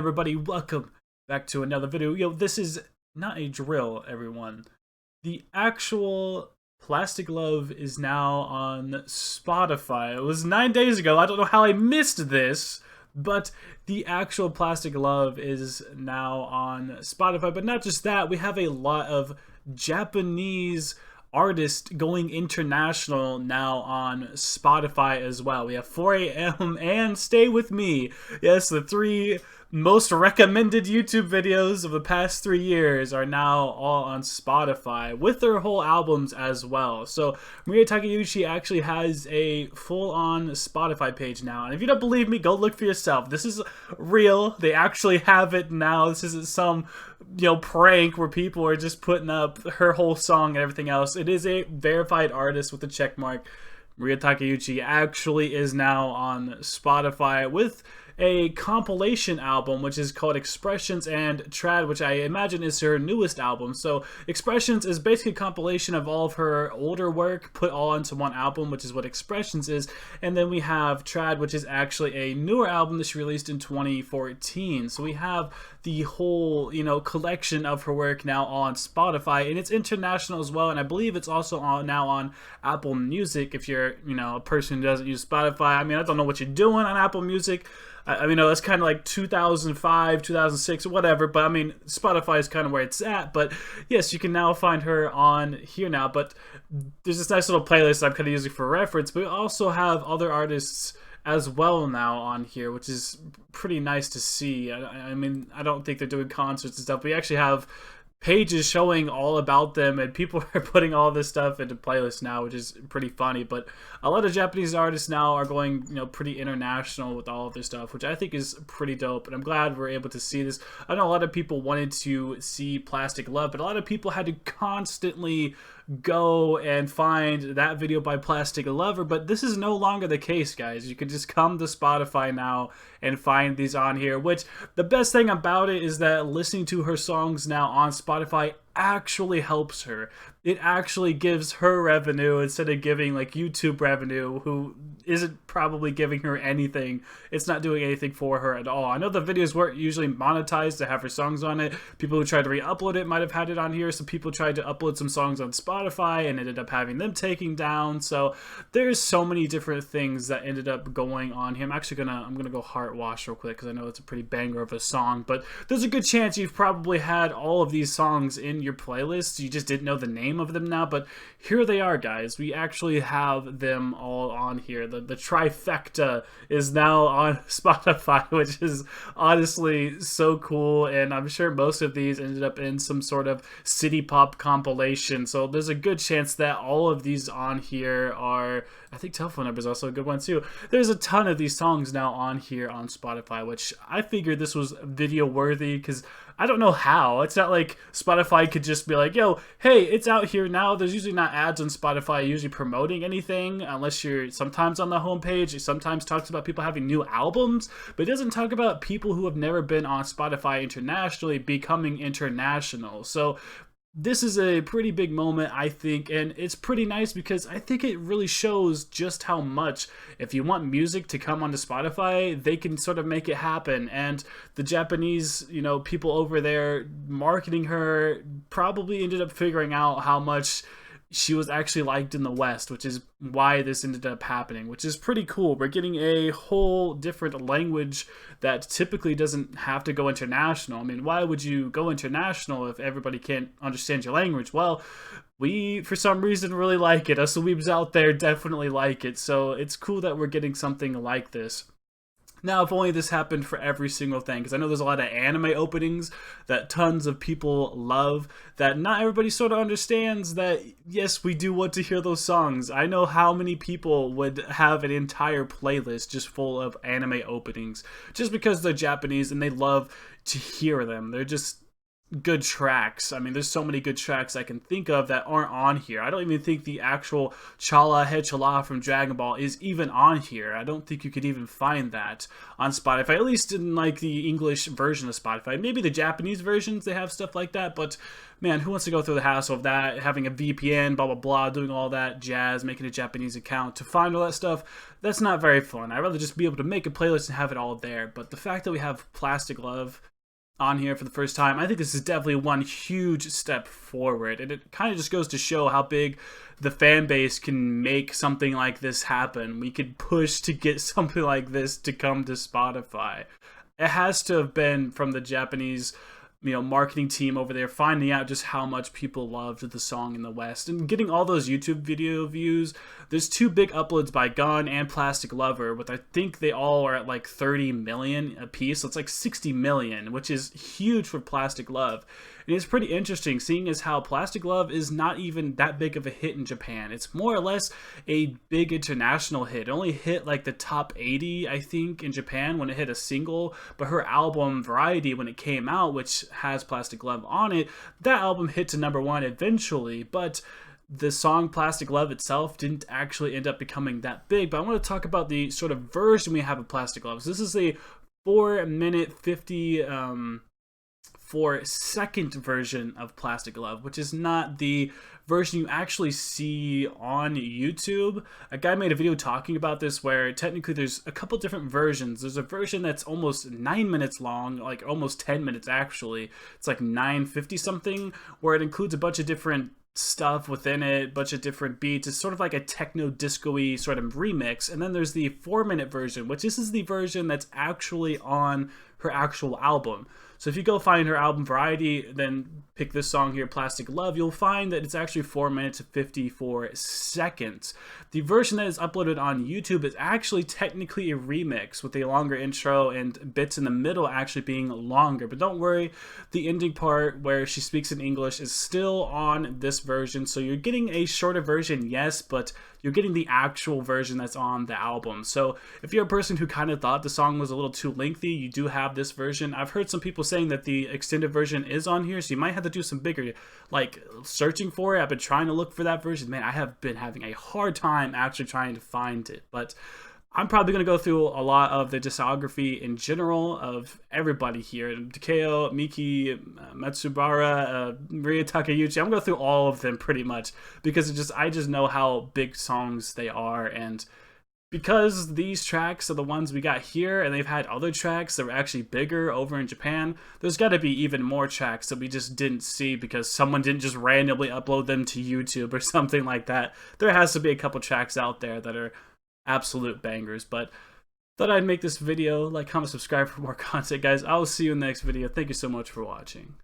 Everybody, welcome back to another video. This is not a drill, everyone. The actual Plastic Love is now on Spotify. It was 9 days ago. I don't know how I missed this, but the actual Plastic Love is now on Spotify. But not just that, we have a lot of Japanese artists going international now on Spotify as well. We have 4am and Stay With Me. Yes, the three most recommended YouTube videos of the past 3 years are now all on Spotify with their whole albums as well. So Takeuchi actually has a full-on Spotify page now, and if you don't believe me, go look for yourself. This is real. They actually have it now. This isn't some prank where people are just putting up her whole song and everything else. It is a verified artist with a check mark. Takeuchi actually is now on Spotify with a compilation album which is called Expressions and Trad, which I imagine is her newest album. So Expressions is basically a compilation of all of her older work put all into one album, which is what Expressions is. And then we have Trad, which is actually a newer album that she released in 2014. So we have the whole collection of her work now on Spotify, and it's international as well, and I believe it's also now on Apple Music if you're a person who doesn't use Spotify. I mean, I don't know what you're doing on Apple Music. I mean, that's kind of like 2005, 2006, whatever, but I mean, Spotify is kind of where it's at. But yes, you can now find her on here now, but there's this nice little playlist I'm kind of using for reference, but we also have other artists as well now on here, which is pretty nice to see. I mean, I don't think they're doing concerts and stuff. We actually have pages showing all about them, and people are putting all this stuff into playlists now, which is pretty funny. But a lot of Japanese artists now are going pretty international with all of their stuff, which I think is pretty dope, and I'm glad we're able to see this. I know a lot of people wanted to see Plastic Love, but a lot of people had to constantly go and find that video by Plastic Lover, but this is no longer the case, guys. You can just come to Spotify now and find these on here, which the best thing about it is that listening to her songs now on Spotify actually helps her. It actually gives her revenue instead of giving like YouTube revenue, who isn't probably giving her anything. It's not doing anything for her at all. I know the videos weren't usually monetized to have her songs on it. People who tried to re-upload it might have had it on here. Some people tried to upload some songs on Spotify and ended up having them taken down. So there's so many different things that ended up going on here. I'm gonna go Heart Wash real quick because I know it's a pretty banger of a song, but there's a good chance you've probably had all of these songs in your playlist. You just didn't know the name of them now, but here they are, guys. We actually have them all on here. The trifecta is now on Spotify, which is honestly so cool, and I'm sure most of these ended up in some sort of city pop compilation, so there's a good chance that all of these on here are, I think Telephone Number is also a good one too. There's a ton of these songs now on here on Spotify, which I figured this was video worthy because I don't know how. It's not like Spotify could just be like, yo, hey, it's out here now. There's usually not ads on Spotify usually promoting anything unless you're sometimes on the homepage. It sometimes talks about people having new albums, but it doesn't talk about people who have never been on Spotify internationally becoming international. So this is a pretty big moment, I think, and it's pretty nice because I think it really shows just how much, if you want music to come onto Spotify, they can sort of make it happen. And the Japanese, people over there marketing her probably ended up figuring out how much she was actually liked in the West, which is why this ended up happening, which is pretty cool. We're getting a whole different language that typically doesn't have to go international. I mean, why would you go international if everybody can't understand your language? Well, we, for some reason, really like it. Us weebs out there definitely like it, so it's cool that we're getting something like this. Now, if only this happened for every single thing, because I know there's a lot of anime openings that tons of people love, that not everybody sort of understands that, yes, we do want to hear those songs. I know how many people would have an entire playlist just full of anime openings, just because they're Japanese and they love to hear them. They're just good tracks. I mean, there's so many good tracks I can think of that aren't on here. I don't even think the actual Chala He Chala from Dragon Ball is even on here. I don't think you could even find that on Spotify, at least in like the English version of Spotify. Maybe the Japanese versions, they have stuff like that, but man, who wants to go through the hassle of that, having a VPN, blah, blah, blah, doing all that jazz, making a Japanese account to find all that stuff? That's not very fun. I'd rather just be able to make a playlist and have it all there. But the fact that we have Plastic Love on here for the first time, I think this is definitely one huge step forward, and it kind of just goes to show how big the fan base can make something like this happen. We could push to get something like this to come to Spotify. It has to have been from the Japanese, marketing team over there finding out just how much people loved the song in the West and getting all those YouTube video views. There's 2 big uploads by Gun and Plastic Lover, but I think they all are at like 30 million a piece. So it's like 60 million, which is huge for Plastic Love. And it's pretty interesting seeing as how Plastic Love is not even that big of a hit in Japan. It's more or less a big international hit. It only hit like the top 80, I think, in Japan when it hit a single, but her album Variety, when it came out, which has Plastic Love on it, that album hit to #1 eventually, but the song Plastic Love itself didn't actually end up becoming that big. But I want to talk about the sort of version we have of Plastic Love. So this is a 4-minute 54-second version of Plastic Love, which is not the version you actually see on YouTube. A guy made a video talking about this where technically there's a couple different versions. There's a version that's almost 9 minutes long, like almost 10 minutes actually. It's like 9:50 something, where it includes a bunch of different stuff within it, bunch of different beats. It's sort of like a techno disco-y sort of remix. And then there's the 4-minute version, which this is the version that's actually on her actual album. So if you go find her album Variety, then pick this song here, Plastic Love, you'll find that it's actually 4 minutes and 54 seconds. The version that is uploaded on YouTube is actually technically a remix with a longer intro and bits in the middle actually being longer. But don't worry, the ending part where she speaks in English is still on this version. So you're getting a shorter version, yes, but you're getting the actual version that's on the album. So if you're a person who kind of thought the song was a little too lengthy, you do have this version. I've heard some people saying that the extended version is on here, so you might have to do some bigger, like, searching for it. I've been trying to look for that version. Man, I have been having a hard time actually trying to find it. But I'm probably going to go through a lot of the discography in general of everybody here. Takeo, Miki, Matsubara, Maria Takeuchi. I'm going to go through all of them pretty much because I just know how big songs they are. And because these tracks are the ones we got here and they've had other tracks that were actually bigger over in Japan, there's got to be even more tracks that we just didn't see because someone didn't just randomly upload them to YouTube or something like that. There has to be a couple tracks out there that are absolute bangers. But thought I'd make this video. Like, comment, subscribe for more content, guys. I'll see you in the next video. Thank you so much for watching.